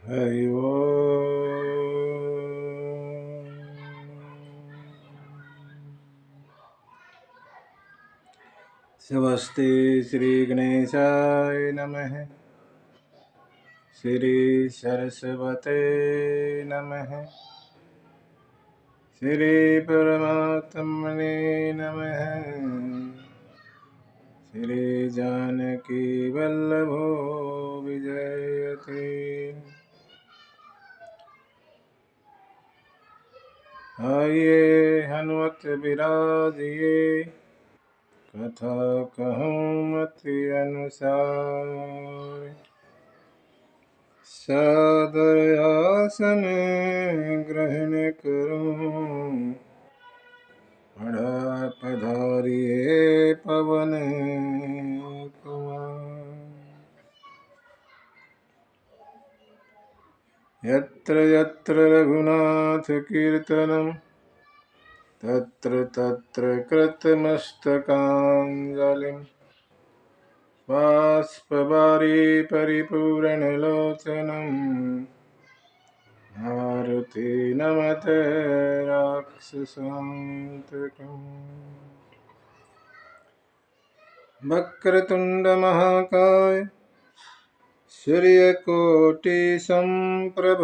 हरि ओम। स्वस्ति श्री गणेशाय नमः। श्री सरस्वते नमः। श्री परमात्मने नमः। श्री जानकी वल्लभो विजयते। आइए हनुमत बिराजिए, कथा कहूँ मति अनुसार। सादर आसन ग्रहण करूं, पड़ा पधारिए पवन कुमार। यत्र यत्र रघुनाथ कीर्तनं, तत्र तत्र कृतमस्तकाञ्जलिं। बाष्पवारि परिपूरणलोचनं, मारुति नमते राक्षसान्तकम्। वक्रतुण्ड महाकाय सूर्यकोटि संप्रभ,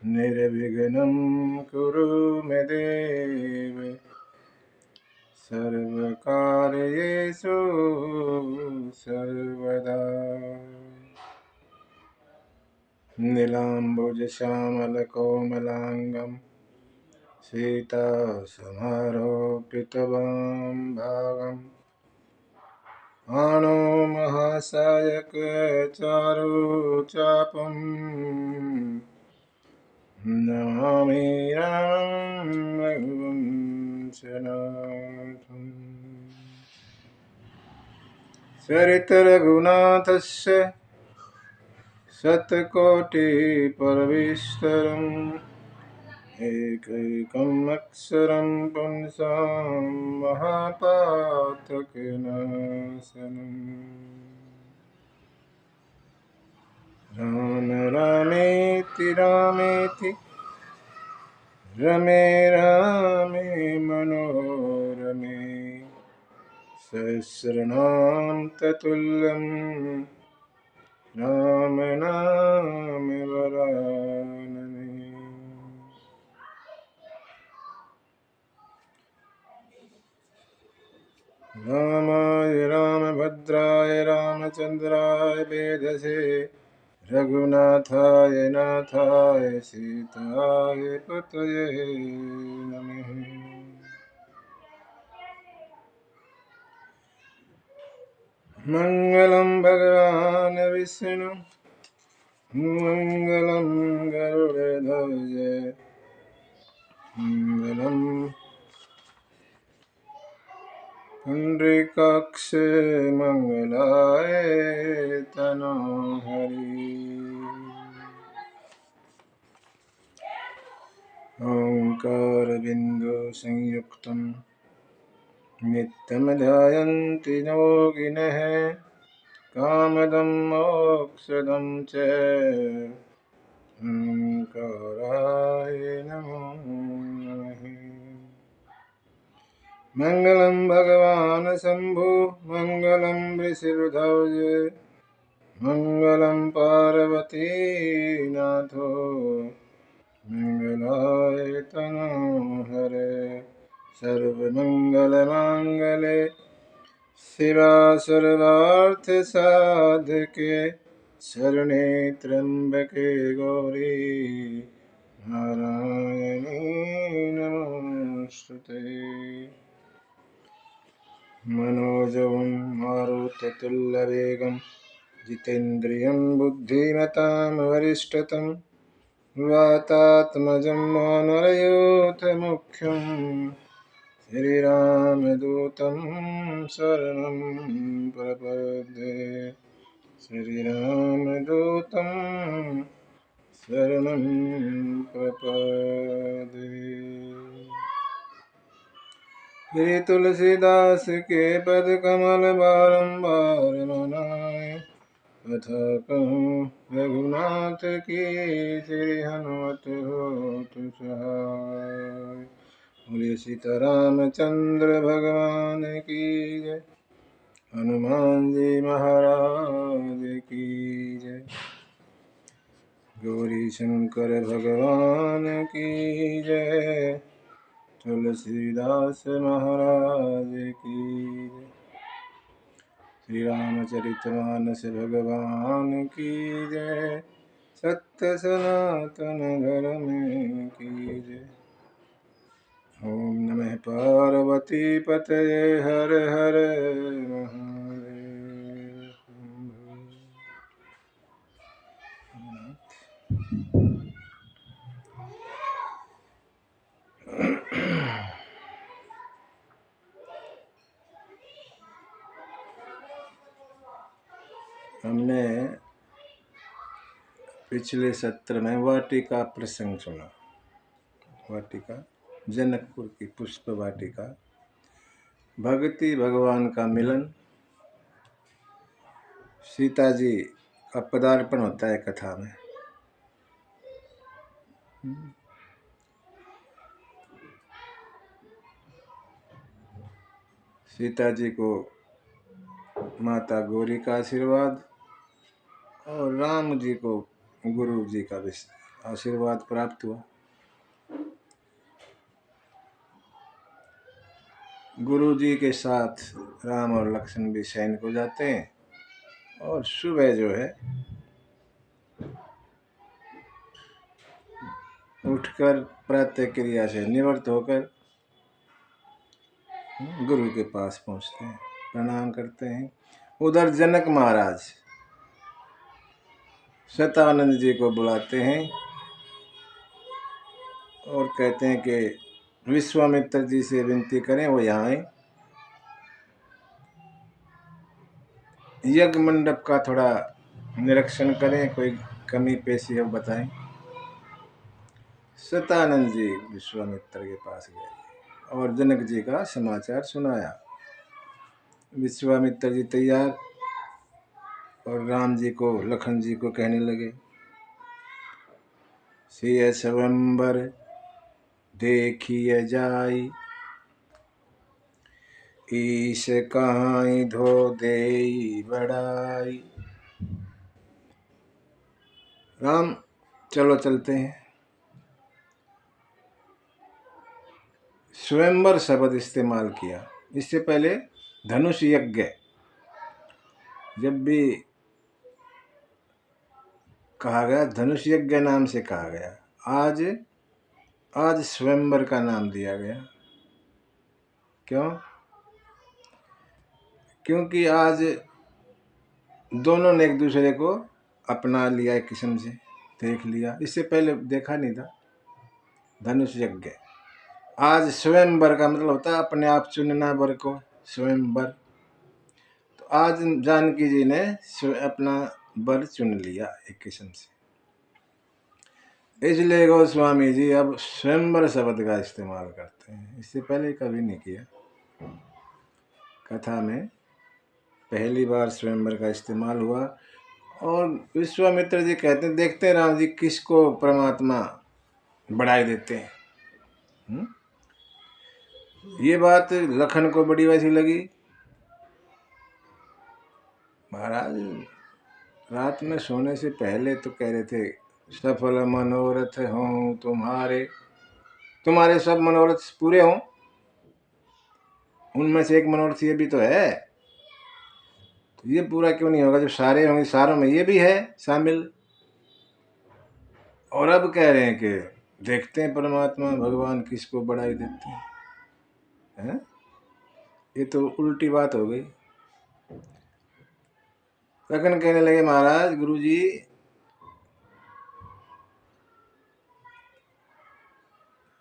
निर्विघ्नं कुरु मे देव, सर्वकार्येषु सर्वदा। नीलाम्बुजश्यामलकोमलाङ्गं सीतासमारोपितवां आनो महासायक चारुचापं, नमामि रामं रघुवंशनाथम्। चरित रघुनाथस्य शतकोटिपरमेश्वरम्, एकैकम् अक्षरं पुंसां महापातकनाशनम्। राम रामेति रामेति रमे रामे मनोरमे, सहस्रनाम ततुल्यं राम नाम वरानने। रामाय रामभद्राय रामचन्द्राय वेधसे, रघुनाथाय नाथाय सीताय पतये नमः। मंगलं भगवान् विष्णु, मंगलं गरुड़ध्वज, मंगलं पुंडरीकाक्ष, मंगलाय तनोहरि। ओंकार बिंदु संयुक्तं नित्यं ध्यायन्ति योगिनः, कामदं मोक्षदं च ओंकाराय नमो नमः। मंगलं भगवान् शंभु, मंगलं वृषभध्वज, मंगलं पार्वती नाथो, मंगलाय तनोहरे। सर्वमंगलमांगल्ये शिवा सर्वार्थसाधके, शरणे त्र्यंबके गौरी नारायणी नमोस्तुते। मनोजवं मारुततुल्यवेगं, जितेन्द्रियं बुद्धिमतां वरिष्ठतं, वातात्मजं वानरयूथमुख्यं, श्रीरामदूतं शरणं प्रपद्ये। श्रीरामदूतं शरणं प्रपद्ये। श्री तुलसीदास के पद कमल बारंबार मनाए, कथा कहूँ रघुनाथ की, श्री हनुमत होत सहाय। बोलिए सीतारामचंद्र भगवान की जय। हनुमान जी महाराज की जय। गौरी शंकर भगवान की जय। तुलसीदास महाराज की जय। श्री रामचरितमानस भगवान की जय। सत्य सनातन धर्म की जय। ओम नमः पार्वती पतये हर हर महादेव। हमने पिछले सत्र में वाटिका प्रसंग सुना। वाटिका जनकपुर की पुष्प वाटिका, भक्ति भगवान का मिलन, सीता जी का पदार्पण होता है कथा में। सीता जी को माता गौरी का आशीर्वाद और राम जी को गुरु जी का आशीर्वाद प्राप्त हुआ। गुरु जी के साथ राम और लक्ष्मण भी सैनिक हो जाते हैं और सुबह जो है उठकर प्रातः क्रिया से निवृत्त होकर गुरु के पास पहुंचते हैं, प्रणाम करते हैं। उधर जनक महाराज शतानंद जी को बुलाते हैं और कहते हैं कि विश्वामित्र जी से विनती करें वो यहाँ आए, यज्ञ मंडप का थोड़ा निरीक्षण करें, कोई कमी पेशी है बताएं। शतानंद जी विश्वामित्र के पास गए और जनक जी का समाचार सुनाया। विश्वामित्र जी तैयार और राम जी को लखन जी को कहने लगे, सिय स्वयंवर देखिए जाई, ईश कहाई धो देई बड़ाई। राम चलो चलते हैं। स्वयंवर शब्द इस्तेमाल किया। इससे पहले धनुष यज्ञ जब भी कहा गया, धनुष यज्ञ नाम से कहा गया। आज स्वयंवर का नाम दिया गया। क्यों? क्योंकि आज दोनों ने एक दूसरे को अपना लिया, एक किस्म से देख लिया। इससे पहले देखा नहीं था। धनुष यज्ञ आज स्वयंवर का मतलब होता है अपने आप चुनना वर को, स्वयंवर। तो आज जानकी जी ने अपना वर चुन लिया एक किस्म से, इसलिए गोस्वामी जी अब स्वयंवर शब्द का इस्तेमाल करते हैं। इससे पहले कभी नहीं किया। कथा में पहली बार स्वयंवर का इस्तेमाल हुआ। और विश्वामित्र जी कहते हैं, देखते हैं राम जी किसको परमात्मा बढ़ाई देते हैं। ये बात लखन को बड़ी वैसी लगी। महाराज रात में सोने से पहले तो कह रहे थे, सफल मनोरथ हों तुम्हारे, तुम्हारे सब मनोरथ पूरे हों। उनमें से एक मनोरथ ये भी तो है, तो ये पूरा क्यों नहीं होगा? जब सारे होंगे, सारों में ये भी है शामिल। और अब कह रहे हैं कि देखते हैं परमात्मा भगवान किसको बढ़ाई देते हैं। ये तो उल्टी बात हो गई। लखन कहने लगे, महाराज गुरुजी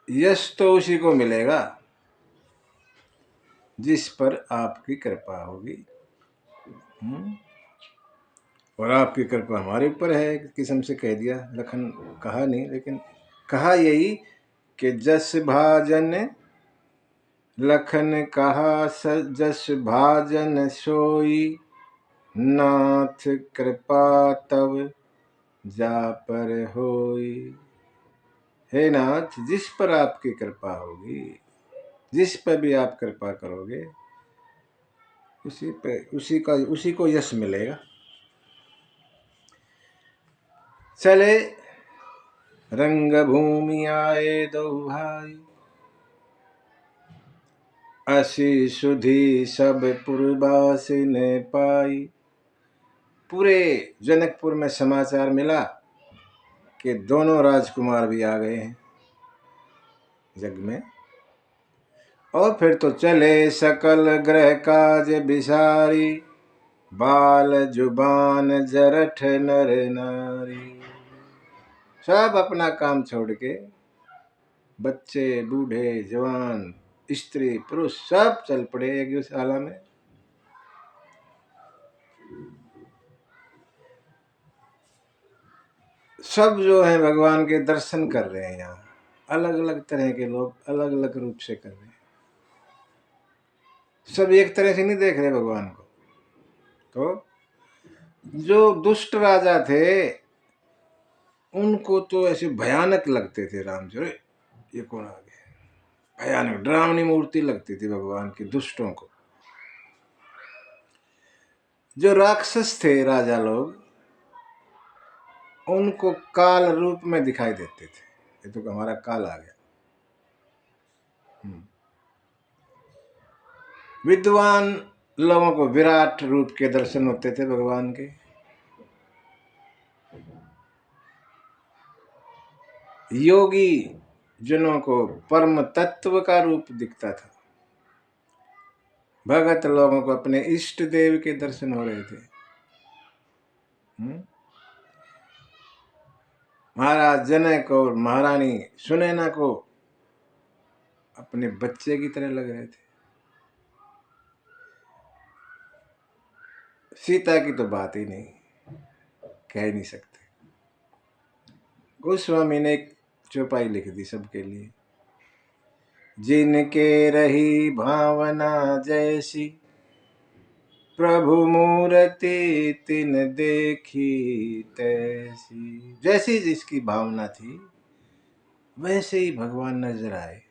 यश तो उसी को मिलेगा जिस पर आपकी कृपा होगी। और आपकी कृपा हमारे ऊपर है, किस्म से कह दिया। लखन कहा नहीं, लेकिन कहा यही कि जस भाजन, लखन कहा जस भाजन सोई, नाथ कृपा तब जा पर होई। हे नाथ, जिस पर आपकी कृपा होगी, जिस पर भी आप कृपा करोगे, उसी को यश मिलेगा। चले रंग भूमि आए दो भाई, असी सुधी सब पुरबासी ने पाई। पूरे जनकपुर में समाचार मिला कि दोनों राजकुमार भी आ गए हैं जग में। और फिर तो चले सकल ग्रह काज बिसारी, बाल जुबान जरठ नर नारी। सब अपना काम छोड़ के, बच्चे बूढ़े जवान स्त्री पुरुष सब चल पड़े यज्ञशाला में। सब जो है भगवान के दर्शन कर रहे हैं। यहाँ अलग अलग तरह के लोग अलग अलग रूप से कर रहे हैं। सब एक तरह से नहीं देख रहे भगवान को। तो जो दुष्ट राजा थे उनको तो ऐसे भयानक लगते थे राम जी। ये कौन आ गया, भयानक डरावनी मूर्ति लगती थी भगवान की दुष्टों को। जो राक्षस थे राजा लोग, उनको काल रूप में दिखाई देते थे। ये तो हमारा काल आ गया। विद्वान लोगों को विराट रूप के दर्शन होते थे भगवान के। योगी जनों को परम तत्व का रूप दिखता था। भगत लोगों को अपने इष्ट देव के दर्शन हो रहे थे। महाराज जनक और महारानी सुनैना को अपने बच्चे की तरह लग रहे थे। सीता की तो बात ही नहीं, कह ही नहीं सकते। गोस्वामी ने एक चौपाई लिख दी सबके लिए। जिनके रही भावना जैसी, प्रभु मूर्ति तिन देखी तैसी। जैसी जिसकी भावना थी वैसे ही भगवान नजर आए।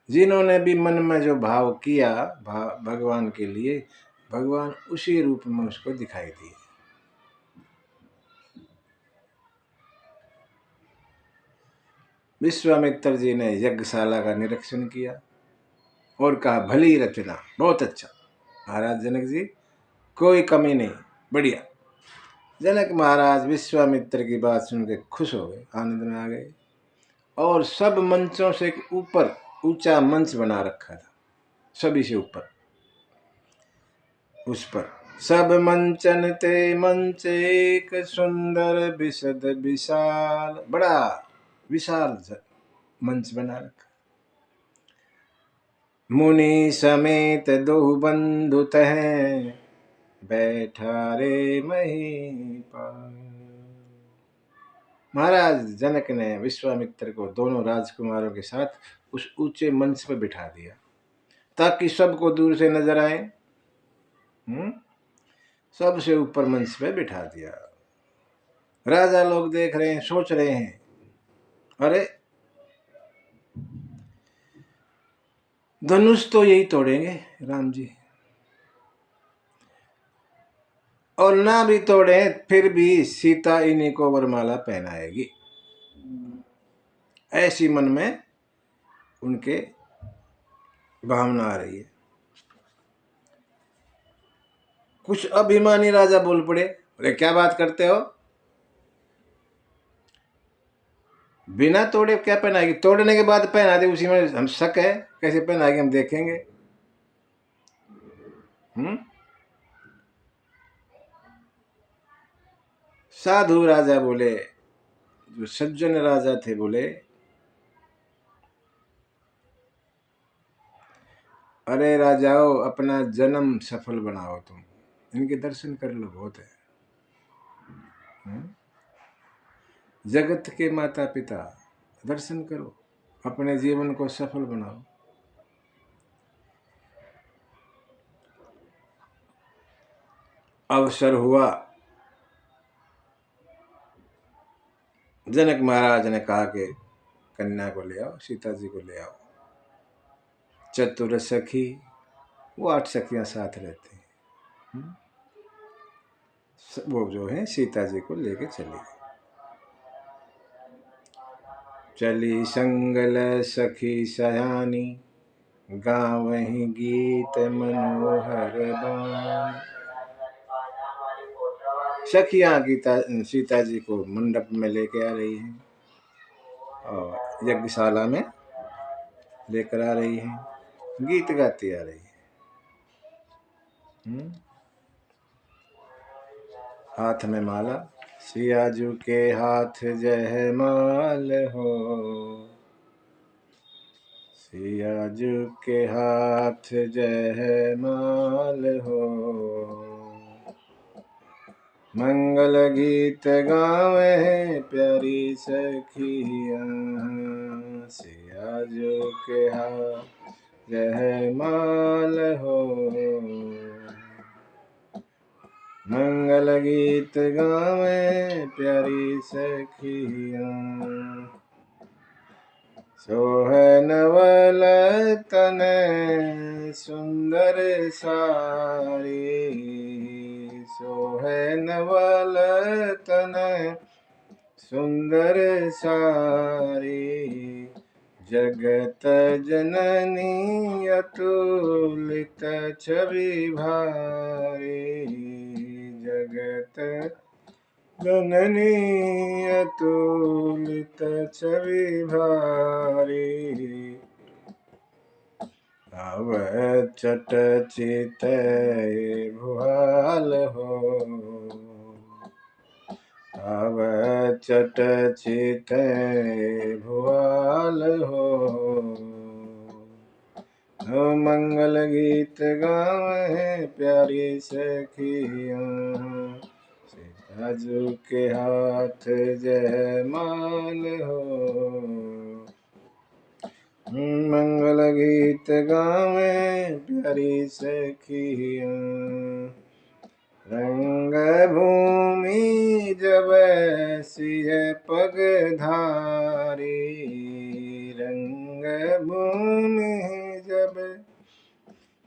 जिन्होंने भी मन में जो भाव किया भगवान के लिए, भगवान उसी रूप में उसको दिखाई दिए। विश्वामित्र जी ने यज्ञशाला का निरीक्षण किया और कहा, भली रचना, बहुत अच्छा महाराज जनक जी, कोई कमी नहीं, बढ़िया। जनक महाराज विश्वामित्र की बात सुन के खुश हो गए, आनंद में आ गए। और सब मंचों से ऊपर ऊंचा मंच बना रखा था, सभी से ऊपर। उस पर सब मंचन ते मंच एक, सुंदर विशद विशाल, बड़ा विशाल मंच बना रखा। मुनि समेत दो बंधु तह, बैठा रे महीपाल। महाराज जनक ने विश्वामित्र को दोनों राजकुमारों के साथ उस ऊंचे मंच पर बिठा दिया ताकि सबको दूर से नजर आए। सबसे ऊपर मंच पे बिठा दिया। राजा लोग देख रहे हैं, सोच रहे हैं, अरे धनुष तो यही तोड़ेंगे राम जी, और ना भी तोड़े फिर भी सीता इन्हीं को वरमाला पहनाएगी। ऐसी मन में उनके भावना आ रही है। कुछ अभिमानी राजा बोल पड़े, अरे क्या बात करते हो, बिना तोड़े क्या पहनाएगी, तोड़ने के बाद पहना दे, उसी में हम शक है, कैसे पहनाएगी, हम देखेंगे। साधु राजा बोले, जो सज्जन राजा थे, बोले, अरे राजाओ, अपना जन्म सफल बनाओ, तुम इनके दर्शन कर लो, बहुत है। जगत के माता पिता, दर्शन करो, अपने जीवन को सफल बनाओ। अवसर हुआ, जनक महाराज ने कहा कि कन्या को ले आओ, सीता जी को ले आओ। चतुर सखी, वो 8 सखियां साथ रहती हैं, वो जो है सीता जी को लेके चली गई। चली संगल सखी सयानी, गावहीं गीत मनोहर बानी। सखियां गीता सीता जी को मंडप में लेके आ रही हैं और यज्ञशाला में लेकर आ रही हैं, गीत गाती आ रही है। हाथ में माला, सियाजू के हाथ जय माल हो, सियाजू के हाथ जय माल हो। मंगल गीत गावे प्यारी सखियां, सियाजू के हाथ जय माल हो। मंगल गीत गावे प्यारी सखियां, सोहे नवल तन सुंदर सारी, सोहे नवल तन सुंदर सारी। जगत जननी अतुलित छवि भारी, जगत जननी अतुलित छवि भारी। अब चट चित भुआल हो, अब चट चित भुआल हो। मंगल गीत गावे प्यारी सखियां, सीताजू के हाथ जय माल हो। मंगल गीत गावे प्यारी सखियां, रंग भूमि जब सिय पग धारी, रंग भूमि जब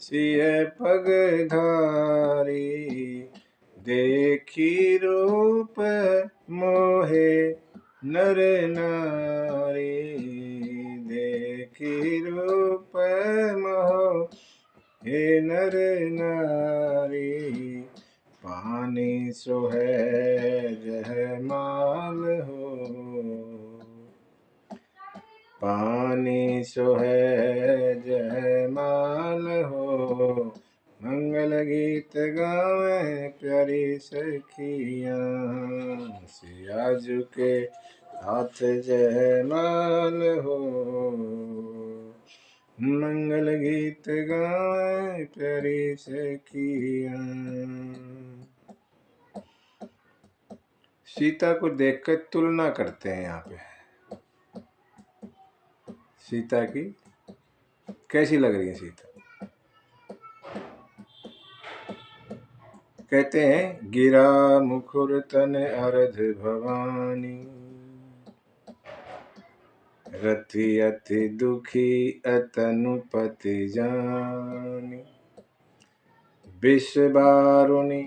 सिय पग धारी। देखी रूप मोहे नर नारी, देखी रूप मोहे नर नारी। पानी सोहे जय माल हो, पानी सोहे जय माल हो। मंगल गीत गावे प्यारी सखियां, सियाजू के हाथ जय माल हो। मंगल गीत गावे प्यारी सखियां। सीता को देखकर तुलना करते हैं यहाँ पे, सीता की कैसी लग रही है सीता। कहते हैं गिरा मुखुर तन अर्ध भवानी, रति अति दुखी अतनुपति जानी। विष बारुनी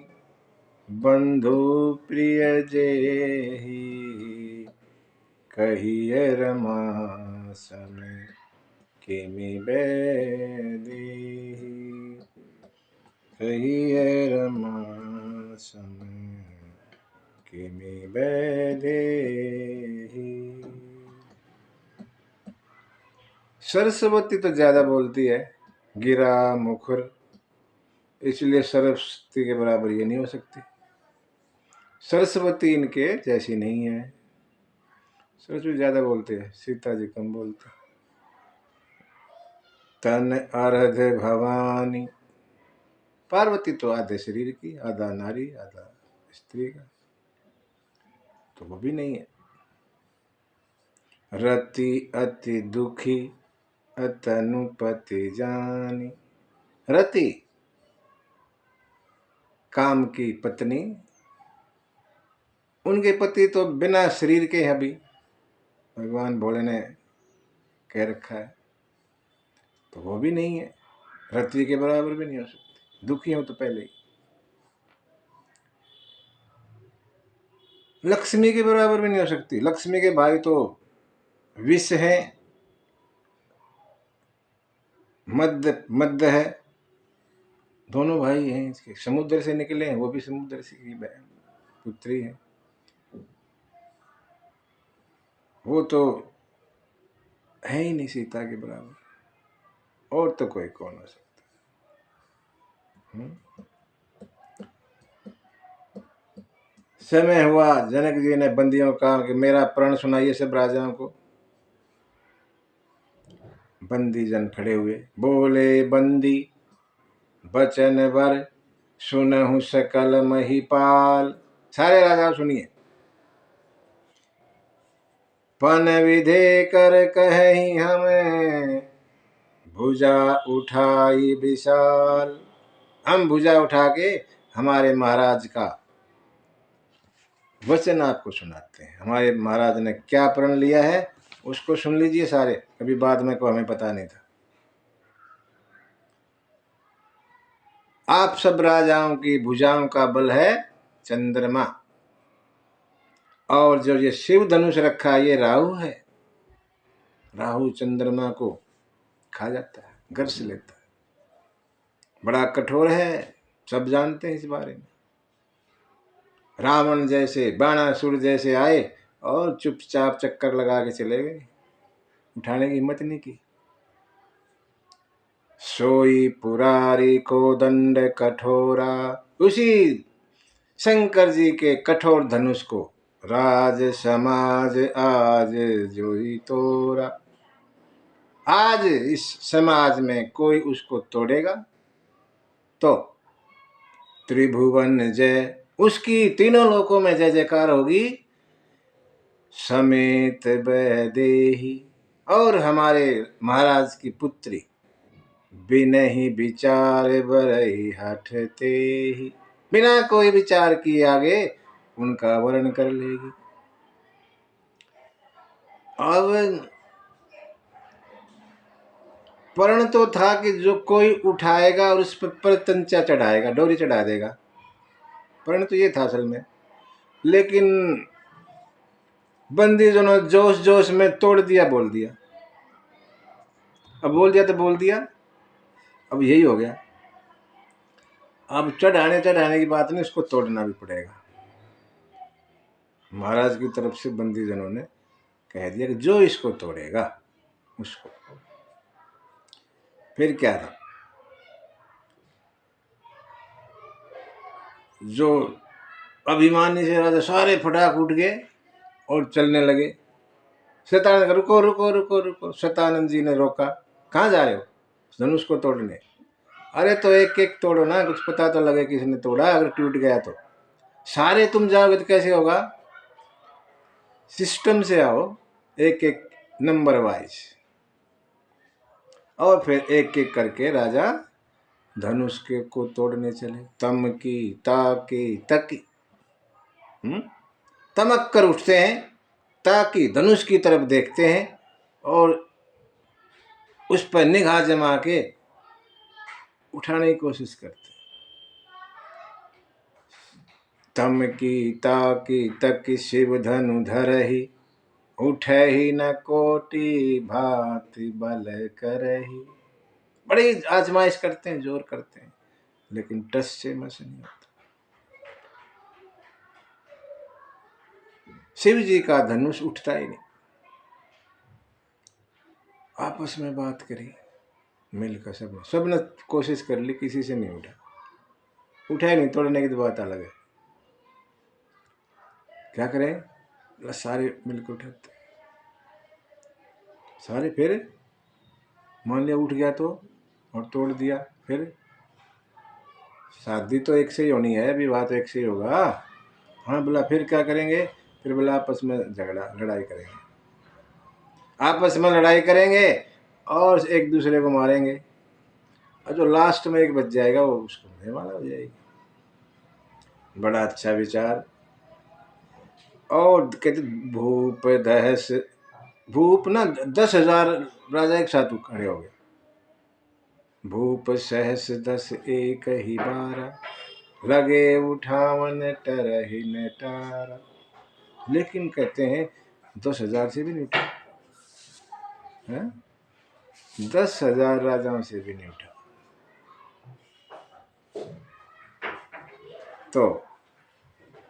बंधु प्रिय जेहि, कहिए रमा समय किमि बेदेहि, कहिए रमा समय किमि बेदेहि। सरस्वती तो ज्यादा बोलती है, गिरा मुखर, इसलिए सरस्वती के बराबर ये नहीं हो सकती। सरस्वती इनके जैसी नहीं है, सरस्वती ज्यादा बोलते हैं, सीता जी कम बोलते। तन अर्ध भवानी, पार्वती तो आधे शरीर की, आधा नारी आधा स्त्री का, तो वो भी नहीं है। रति अति दुखी अतनुपति जानी, रति काम की पत्नी, उनके पति तो बिना शरीर के हैं, अभी भगवान भोले ने कह रखा है, तो वो भी नहीं है, रति के बराबर भी नहीं हो सकती। दुखी हो तो पहले ही। लक्ष्मी के बराबर भी नहीं हो सकती। लक्ष्मी के भाई तो विष है, मध्य है, दोनों भाई हैं इसके। समुद्र से निकले हैं, वो भी समुद्र से की पुत्री है। वो तो है ही नहीं सीता के बराबर, और तो कोई कौन हो सकता। समय हुआ, जनक जी ने बंदियों का कि मेरा प्रण सुनाइए सब राजाओं को। बंदी जन खड़े हुए, बोले बंदी बचन वर सुनहु सकल महिपाल। सारे राजा सुनिए। पन विधे कर कहि हमें भुजा उठाई विशाल। हम भुजा उठा के हमारे महाराज का वचन आपको सुनाते हैं। हमारे महाराज ने क्या प्रण लिया है उसको सुन लीजिए सारे, कभी बाद में को हमें पता नहीं था। आप सब राजाओं की भुजाओं का बल है चंद्रमा, और जो ये शिव धनुष रखा है ये राहु है। राहु चंद्रमा को खा जाता है, गर्स लेता है, बड़ा कठोर है, सब जानते हैं इस बारे में। रावण जैसे, बाणासुर जैसे आए और चुपचाप चक्कर लगा के चले गए, उठाने की हिम्मत नहीं की। सोई पुरारी को दंड कठोरा, उसी शंकर जी के कठोर धनुष को राज समाज आज जोई तोरा। आज इस समाज में कोई उसको तोड़ेगा तो त्रिभुवन जय, उसकी तीनों लोकों में जय जयकार होगी। समेत बदेही, और हमारे महाराज की पुत्री बिनहि विचार बरही हठते ही, बिना कोई विचार किए आगे उनका वर्ण कर लेगी। अब वर्ण तो था कि जो कोई उठाएगा और उस पर तंचा चढ़ाएगा, डोरी चढ़ा देगा, वर्ण तो ये था असल में। लेकिन बंदी जो ने जोश जोश में तोड़ दिया, बोल दिया। अब बोल दिया तो बोल दिया, अब यही हो गया। अब चढ़ाने की बात नहीं, उसको तोड़ना भी पड़ेगा। महाराज की तरफ से बंदी जनों ने कह दिया कि जो इसको तोड़ेगा उसको। फिर क्या था, जो अभिमानी से राजा सारे फटाक उठ गए और चलने लगे। शतानंद रुको रुको रुको रुको, शतानंद जी ने रोका। कहाँ जा रहे हो? धनुष को तोड़ने। अरे तो एक एक तोड़ो ना, कुछ पता तो लगे किसने तोड़ा, अगर टूट गया तो। सारे तुम जाओगे तो कैसे होगा, सिस्टम से आओ, एक एक नंबर वाइज। और फिर एक एक करके राजा धनुष के को तोड़ने चले। तम की ताकी तकी, तमक कर उठते हैं, ताकि धनुष की तरफ देखते हैं और उस पर निगाह जमा के उठाने की कोशिश करते हैं। तम की ताकी तकी शिव धनु धरहि, उठे ही न कोटि भांति बल करहि। बड़ी आजमाइश करते हैं, जोर करते हैं, लेकिन टस से मस नहीं होता। शिव जी का धनुष उठता ही नहीं। आपस में बात करी, मिलकर सबने कोशिश कर ली, किसी से नहीं उठा। उठा ही नहीं, तोड़ने की तो बात अलग है। क्या करें, सारे मिलकर उठाते सारे। फिर मान लिया उठ गया तो, और तोड़ दिया। फिर शादी तो एक से ही होनी है, विवाह तो एक से ही होगा। हाँ बोला, फिर क्या करेंगे? फिर बोला आपस में लड़ाई करेंगे, आपस में लड़ाई करेंगे और एक दूसरे को मारेंगे, और जो लास्ट में एक बच जाएगा वो उसको होने वाला हो जाएगी। बड़ा अच्छा विचार। और कहते भूप दहस, भूप ना 10,000 राजा एक साथ खड़े हो गए। भूप सहस 10 एक ही बारा, लगे उठावन टरहि न टारा। लेकिन कहते हैं 10,000 से भी नहीं उठा है, 10,000 राजाओं से भी नहीं उठा। तो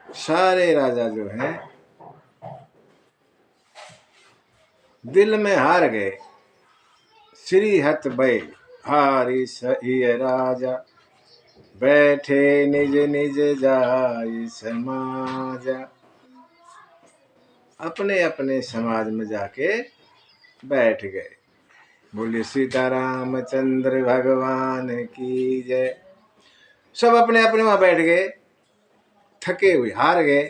सारे राजा जो हैं दिल में हार गए। श्री हत भय हारी सही राजा, बैठे निज निज जाई समाजा। अपने अपने समाज में जाके बैठ गए। बोले सीताराम चंद्र भगवान की जय। सब अपने अपने वहां बैठ गए, थके हुए, हार गए।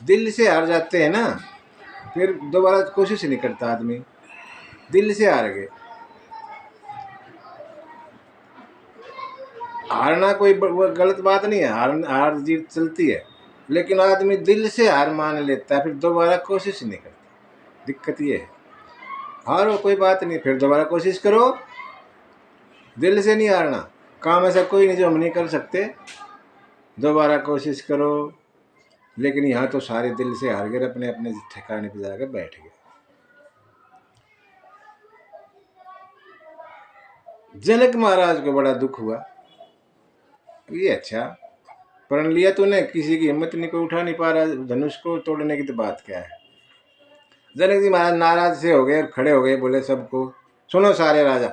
दिल से हार जाते हैं ना, फिर दोबारा कोशिश नहीं करता आदमी। दिल से हार गए। हारना कोई गलत बात नहीं है, हार जीत चलती है, लेकिन आदमी दिल से हार मान लेता है, फिर दोबारा कोशिश नहीं करता। दिक्कत ये है। हारो कोई बात नहीं, फिर दोबारा कोशिश करो। दिल से नहीं हारना। काम ऐसा कोई नहीं जो हम नहीं कर सकते। दोबारा कोशिश करो। लेकिन यहाँ तो सारे दिल से हार गए, अपने अपने ठिकाने पे जाकर बैठ गए। जनक महाराज को बड़ा दुख हुआ। ये अच्छा प्रण लिया तूने, किसी की हिम्मत नहीं, कोई उठा नहीं पा रहा, धनुष को तोड़ने की तो बात क्या है। जनक जी महाराज नाराज से हो गए और खड़े हो गए। बोले सबको, सुनो सारे राजा,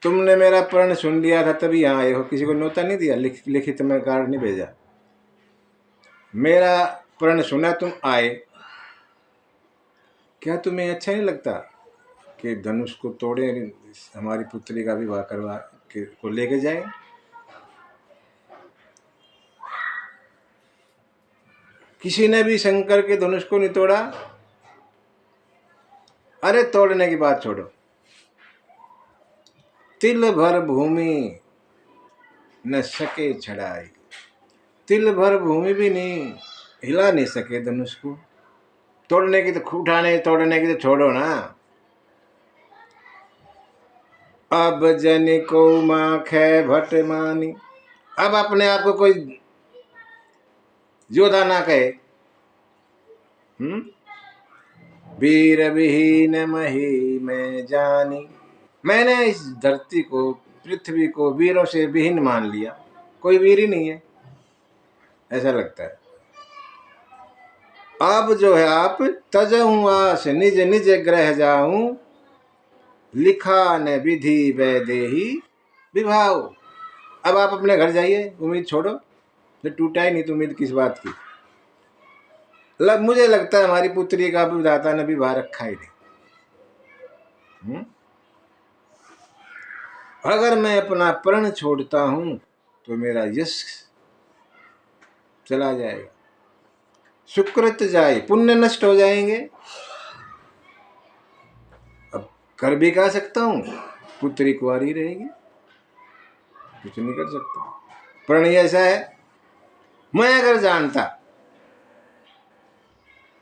तुमने मेरा प्रण सुन लिया था तभी यहाँ आए हो, किसी को न्योता नहीं दिया, लिखित में कार्ड नहीं भेजा। मेरा प्रण सुना, तुम आए। क्या तुम्हें अच्छा नहीं लगता कि धनुष को तोड़े, हमारी पुत्री का विवाह करवा के को लेके जाए? किसी ने भी शंकर के धनुष को नहीं तोड़ा। अरे तोड़ने की बात छोड़ो, तिल भर भूमि न सके छड़ाई। तिल भर भूमि भी नहीं हिला नहीं सके धनुष को। तोड़ने की तो, उठाने तोड़ने की तो छोड़ो ना। अब जन को माखे भट मानी। अब अपने आप को कोई योद्धा ना कहे। वीर विहीन मही में जानी। मैंने इस धरती को, पृथ्वी को वीरों से विहीन मान लिया, कोई वीर ही नहीं है, ऐसा लगता है। अब जो है आप तजहूं आस निज निज ग्रह जाऊं, लिखा न विधि वैदेही विभाव। अब आप अपने घर जाइए, उम्मीद छोड़ो। तो टूटा ही नहीं तो उम्मीद किस बात की। मुझे लगता है हमारी पुत्री का विधाता ने विवाह रखा ही नहीं। अगर मैं अपना प्रण छोड़ता हूं तो मेरा यश चला जाएगा, सुकृत जाए, पुण्य नष्ट हो जाएंगे। अब कर भी कह सकता हूं, पुत्री कुंवारी रहेगी, कुछ नहीं कर सकता। प्रण ऐसा है। मैं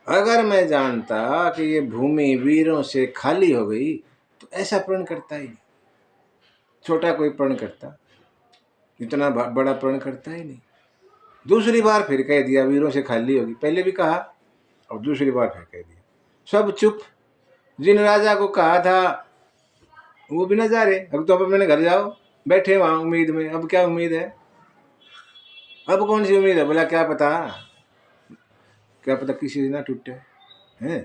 अगर मैं जानता कि ये भूमि वीरों से खाली हो गई तो ऐसा प्रण करता ही नहीं। छोटा कोई प्रण करता, इतना बड़ा प्रण करता ही नहीं। दूसरी बार फिर कह दिया वीरों से खाली होगी, पहले भी कहा और दूसरी बार फिर कह दिया। सब चुप। जिन राजा को कहा था वो भी न जा रहे। अब तो अपने घर जाओ, बैठे वहां उम्मीद में। अब क्या उम्मीद है? अब कौन सी उम्मीद है? बोला क्या पता किसी से ना टूटे हैं।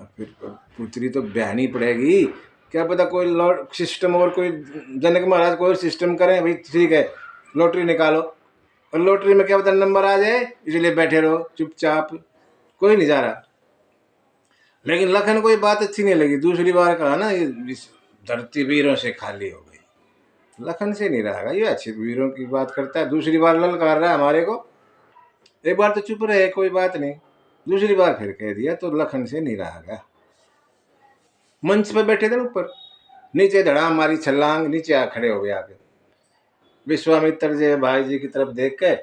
अब फिर पुत्री तो बहनी पड़ेगी। क्या पता कोई सिस्टम और कोई जनक महाराज कोई सिस्टम करें। भाई ठीक है, लॉटरी निकालो, और लॉटरी में क्या पता नंबर आ जाए, इसलिए बैठे रहो चुपचाप, कोई नहीं जा रहा। लेकिन लखन को ये बात अच्छी नहीं लगी। दूसरी बार कहा ना, ये धरती वीरों से खाली हो गई। लखन से नहीं रहा, ये अच्छी वीरों की बात करता है, दूसरी बार ललकार रहा है हमारे को। एक बार तो चुप रहे, कोई बात नहीं, दूसरी बार फिर कह दिया तो लखन से नहीं रहा गया। मंच पर बैठे थे ऊपर, नीचे धड़ाम मारी छलांग, नीचे आ खड़े हो गए आगे। विश्वामित्र जी भाई जी की तरफ देख के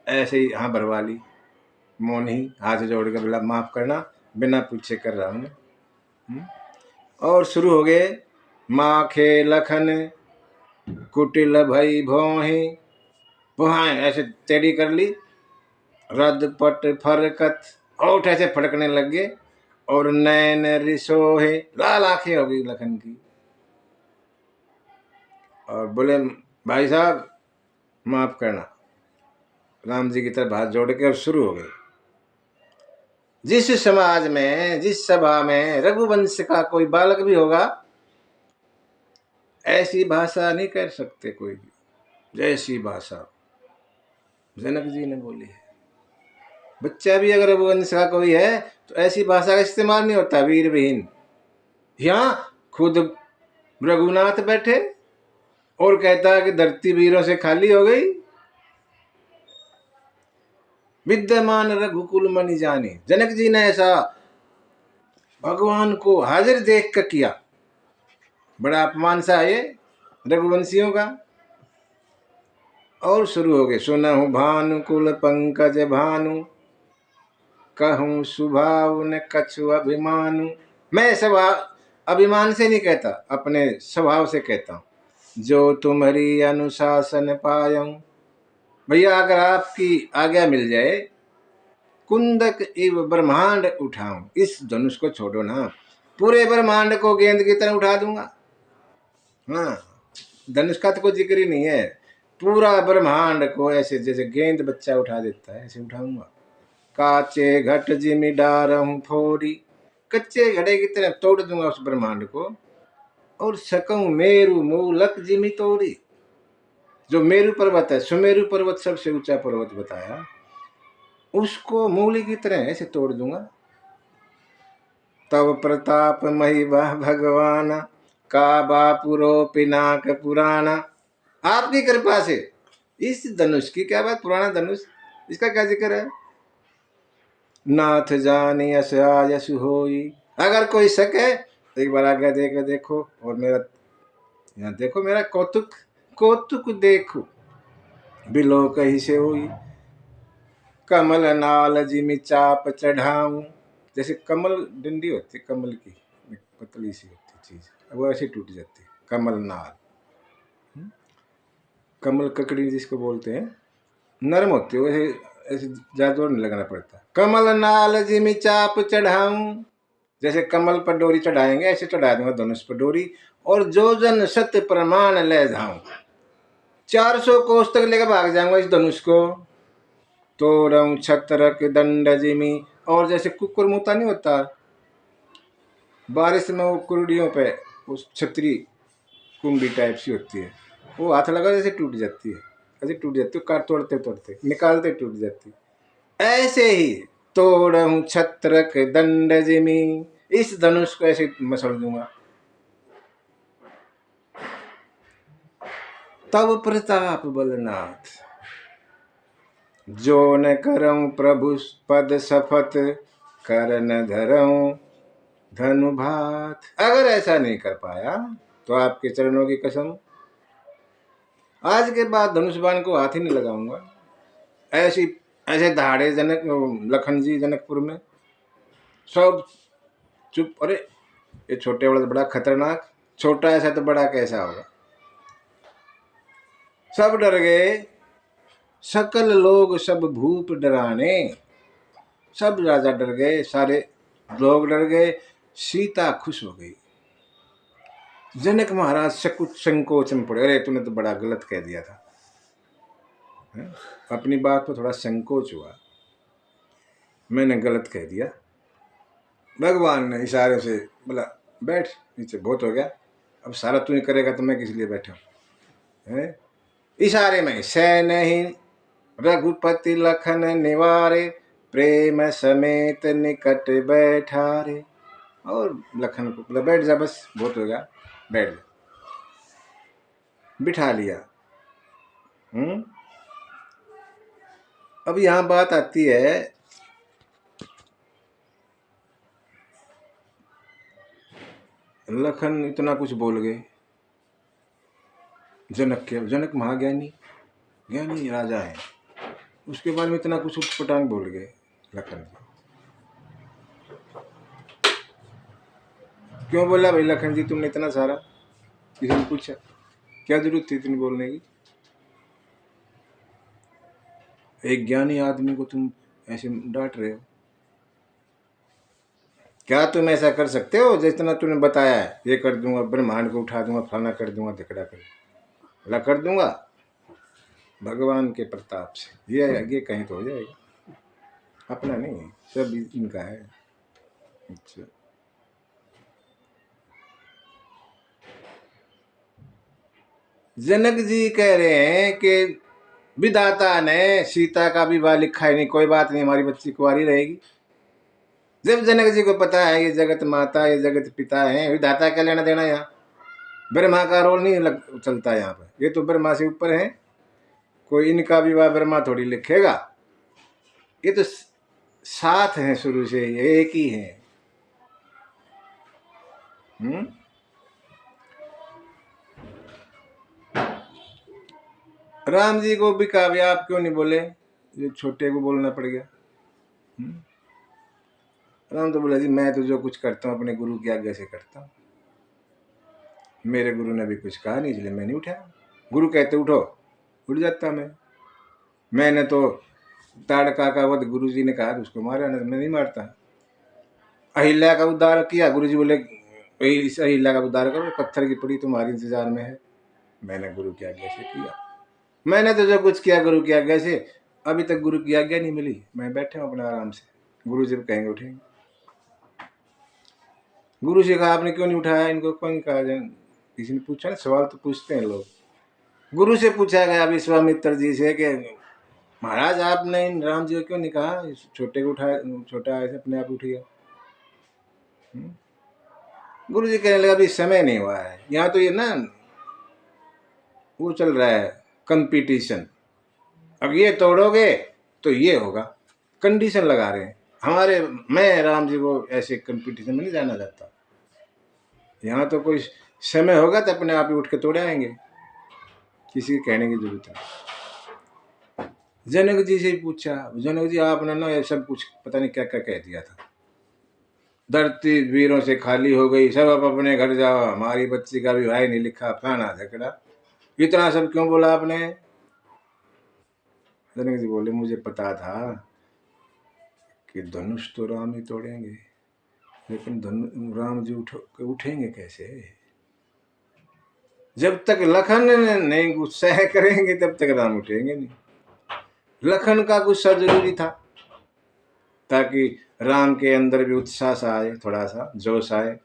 ऐसे ही हाँ भरवा ली, मौन ही हाथ जोड़ के बोला माफ करना, बिना पूछे कर रहा हूँ। और शुरू हो गए, माँ खे लखन कुटिल भई भोहि, वहां ऐसे टेढ़ी कर ली, रद पट फरकत, होठ ऐसे फड़कने लग गए, और नैन रिसोहे, लाल आंखें हो गई लखन की। और बोले भाई साहब माफ करना, राम जी की तरफ हाथ जोड़ के, और शुरू हो गए। जिस समाज में, जिस सभा में रघुवंश का कोई बालक भी होगा, ऐसी भाषा नहीं कर सकते कोई भी, जैसी भाषा जनक जी ने बोली है। बच्चा भी अगर रघुवंश का कोई है तो ऐसी भाषा का इस्तेमाल नहीं होता, वीर विहीन। यहां खुद रघुनाथ बैठे और कहता है कि धरती वीरों से खाली हो गई। विद्यमान रघुकुल मणि जाने, जनक जी ने ऐसा भगवान को हाजिर देख कर किया। बड़ा अपमान सा है ये रघुवंशियों का। और शुरू हो गए, सुनहु भानु कुल पंकज भानु, कहूं स्वभाव न कछु अभिमानु। मैं स्वभाव अभिमान से नहीं कहता, अपने स्वभाव से कहता हूं। जो तुम्हारी अनुशासन पायऊं, भैया अगर आपकी आज्ञा मिल जाए, कुंदक इव ब्रह्मांड उठाऊं। इस धनुष को छोड़ो ना, पूरे ब्रह्मांड को गेंद की तरह उठा दूंगा। हाँ, धनुष का तो कोई जिक्र ही नहीं है, पूरा ब्रह्मांड को ऐसे जैसे गेंद बच्चा उठा देता है, ऐसे उठाऊंगा। काचे घट जिमि डारहूं फोरी, कच्चे घड़े की तरह तोड़ दूंगा उस ब्रह्मांड को। और सकऊं मेरु मूलक जिमि तोड़ी, जो मेरु पर्वत है, सुमेरु पर्वत सबसे ऊंचा पर्वत बताया, उसको मूली की तरह ऐसे तोड़ दूंगा। तब प्रताप महिमा भगवान, का बापुरो पिनाक पुराना। आपकी कृपा से इस धनुष की क्या बात, पुराना धनुष, इसका क्या जिक्र है। नाथ जानी यश यश होई, अगर कोई सके तो एक बार आगे देख देखो, और मेरा यहाँ देखो, मेरा कौतुक कौतुक देखो, बिलो कहीं से हुई। कमल नाल जिमि चाप चढ़ाऊं, जैसे कमल डंडी होती है कमल की, पतली सी होती चीज, वो ऐसे टूट जाती है। कमल नाल, कमल ककड़ी जिसको बोलते हैं, नरम होती है, वैसे ऐसे ज्यादा जोर नहीं लगाना पड़ता। कमल नाल जिमि चाप चढ़ाऊं, जैसे कमल पर डोरी चढ़ाएंगे ऐसे चढ़ा दूंगा धनुष पर डोरी। और जो जन सत्य प्रमाण ले जाऊं, 400 कोस तक लेकर भाग जाऊंगा इस धनुष को। तोड़ऊं छत्रक दंड जिमी, और जैसे कुकुर मुता नहीं होता बारिश में, वो कुरुड़ियों पे उस छतरी कुंडी टाइप सी होती है, वो हाथ लगा जैसे टूट जाती है, ऐसे टूट जाती है, काट तोड़ते तोड़ते निकालते टूट जाती है। ऐसे ही तोड़ऊं छत्रक दंड जिमी, इस धनुष को ऐसे मसल दूंगा। तब प्रताप बलनाथ, जो न करऊं प्रभु पद शपथ, कर न धरऊं धनु भात। अगर ऐसा नहीं कर पाया तो आपके चरणों की कसम, आज के बाद धनुष बाण को हाथ ही नहीं लगाऊंगा। ऐसी ऐसे दहाड़े जनक लखन जी जनकपुर में सब चुप। अरे ये छोटे वाला तो बड़ा खतरनाक, छोटा ऐसा तो बड़ा कैसा होगा। सब डर गए, सकल लोग सब भूप डराने, सब राजा डर गए, सारे लोग डर गए, सीता खुश हो गई। जनक महाराज संकोच में पड़े, अरे तूने तो बड़ा गलत कह दिया था। अपनी बात पर थोड़ा संकोच हुआ, मैंने गलत कह दिया। भगवान ने इशारे से बोला बैठ नीचे, बहुत हो गया, अब सारा तू ही करेगा तो मैं किस लिए बैठा है। इशारे में सैन ही रघुपति लखन निवारे, प्रेम समेत निकट बैठारे। और लखन को बोला बैठ जा, बस बहुत हो गया, बैठ जा, बिठा लिया। अब यहां बात आती है, लखन इतना कुछ बोल गए जनक के, जनक महाज्ञानी, ज्ञानी राजा हैं, उसके बारे में इतना कुछ उटपटांग बोल गए लखन जी। क्यों बोला भाई लखन जी तुमने इतना सारा? किसी ने पूछा? क्या जरूरत थी इतनी बोलने की? एक ज्ञानी आदमी को तुम ऐसे डांट रहे हो। क्या तुम ऐसा कर सकते हो जितना तुमने बताया है? ये कर दूंगा, ब्रह्मांड को उठा दूंगा, फलाना कर दूंगा, धिकड़ा कर दूंगा भगवान के प्रताप से। ये कहीं तो हो जाएगा, अपना नहीं, सब इनका है। अच्छा, जनक जी कह रहे हैं कि विधाता ने सीता का विवाह लिखा ही नहीं, कोई बात नहीं, हमारी बच्ची कुंवारी रहेगी। जब जनक जी को पता है ये जगत माता, ये जगत पिता है, विधाता क्या लेना देना यहाँ? ब्रह्मा का रोल नहीं चलता यहाँ पर, ये तो ब्रह्मा से ऊपर है। कोई इनका विवाह ब्रह्मा थोड़ी लिखेगा, ये तो साथ हैं शुरू से, ये एक ही है। राम जी को भी काव्य आप क्यों नहीं बोले? जो छोटे को बोलना पड़ गया। राम तो बोला जी मैं तो जो कुछ करता हूँ अपने गुरु की आज्ञा से करता हूँ, मेरे गुरु ने भी कुछ कहा नहीं इसलिए मैं नहीं उठाया। गुरु कहते उठो, उठ जाता मैंने तो ताड़का का वध गुरु जी ने कहा उसको मारा, नहीं मैं नहीं मारता। अहिल्या का उद्धार किया, गुरु जी बोले इस अहिल्या का उद्धार करो, पत्थर की पड़ी तुम्हारी इंतजार में है। मैंने गुरु की आज्ञा से किया, मैंने तो जो कुछ किया गुरु की आज्ञा से। अभी तक गुरु की आज्ञा नहीं मिली, मैं बैठे हूँ अपना आराम से, गुरु जब कहेंगे उठेंगे। गुरु जी कहा आपने क्यों नहीं उठाया इनको? कौन कहा? किसी ने पूछा ना, सवाल तो पूछते हैं लोग। गुरु से पूछा गया विश्वामित्र जी से कि महाराज आपने इन राम जी को क्यों नहीं कहा? छोटे को उठाया, छोटा ऐसे अपने आप उठ गया। गुरु जी कहने लगा अभी समय नहीं हुआ है, यहाँ तो ये ना वो चल रहा है कंपटीशन, अब ये तोड़ोगे तो ये होगा, कंडीशन लगा रहे हैं हमारे। मैं राम जी को ऐसे कंपटीशन में नहीं जाना चाहता, यहाँ तो कोई समय होगा तो अपने आप ही उठ के तोड़े आएंगे, किसी के कहने की जरूरत नहीं। जनक जी से ही पूछा, जनक जी आपने ना ये सब कुछ पता नहीं क्या क्या कह दिया था, धरती वीरों से खाली हो गई, सब अब अपने घर जाओ, हमारी बच्ची का भी भाई नहीं लिखा, फलाना झगड़ा, इतना सब क्यों बोला आपने? जनक जी बोले मुझे पता था कि धनुष तो राम ही तोड़ेंगे, लेकिन राम जी उठेंगे कैसे? जब तक लखन नहीं गुस्सा करेंगे तब तक राम उठेंगे नहीं। लखन का गुस्सा जरूरी था ताकि राम के अंदर भी उत्साह सा आए, थोड़ा सा जोश आए।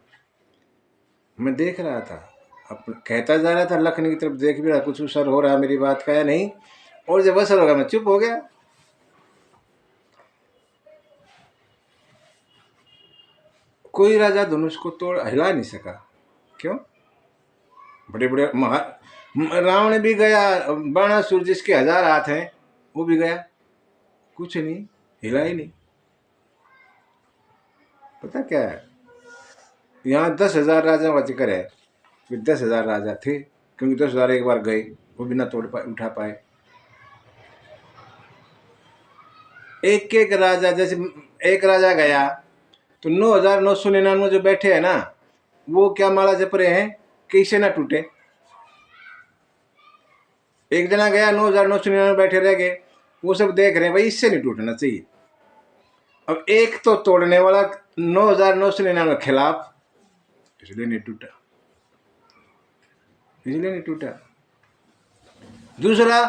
मैं देख रहा था, अब कहता जा रहा था, लखन की तरफ देख भी रहा, कुछ असर हो रहा मेरी बात का या नहीं, और जब असर होगा मैं चुप हो गया। कोई राजा धनुष को तोड़ हिला नहीं सका, क्यों? बड़े बड़े रावण भी गया, बाणासुर जिसके 1000 हाथ हैं वो भी गया, कुछ नहीं, हिला ही नहीं। पता क्या है, यहाँ 10,000 राजा का जिक्र है, 10,000 राजा थे, क्योंकि 10,000 एक बार गए, वो भी ना तोड़ पाए, उठा पाए। एक एक राजा, जैसे एक राजा गया तो 9,999 जो बैठे हैं ना, वो क्या माला जप रहे हैं कि इससे ना टूटे। एक जना गया, 9,999 बैठे रह गए, वो सब देख रहे हैं भाई इससे नहीं टूटना चाहिए। अब एक तो तोड़ने वाला 9,999 खिलाफ, इसलिए नहीं टूटा, इसलिए नहीं टूटा। दूसरा,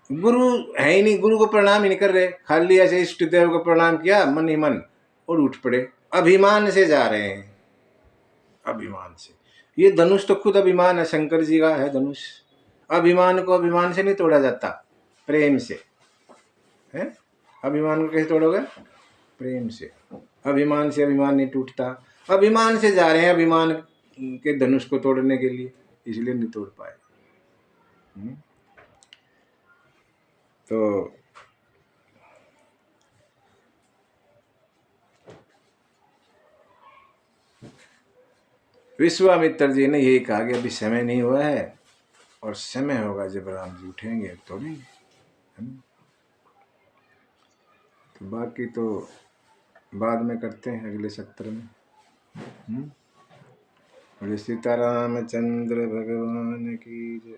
गुरु है ही नहीं, गुरु को प्रणाम ही नहीं कर रहे, खाली ऐसे इष्ट देव को प्रणाम किया मन ही मन और उठ पड़े, अभिमान से जा रहे हैं, अभिमान से। ये धनुष तो खुद अभिमान है, शंकर जी का है धनुष। अभिमान को अभिमान से नहीं तोड़ा जाता, प्रेम से है। अभिमान को कैसे तोड़ोगे? प्रेम से। अभिमान से अभिमान नहीं टूटता, अभिमान से जा रहे हैं अभिमान के धनुष को तोड़ने के लिए, इसलिए नहीं तोड़ पाए। तो विश्वामित्र जी ने यही कहा कि अभी समय नहीं हुआ है, और समय होगा जब राम जी उठेंगे तोड़ेंगे। तो बाकी तो बाद में करते हैं अगले सत्र में। बोले सीतारामचंद्र भगवान की जय।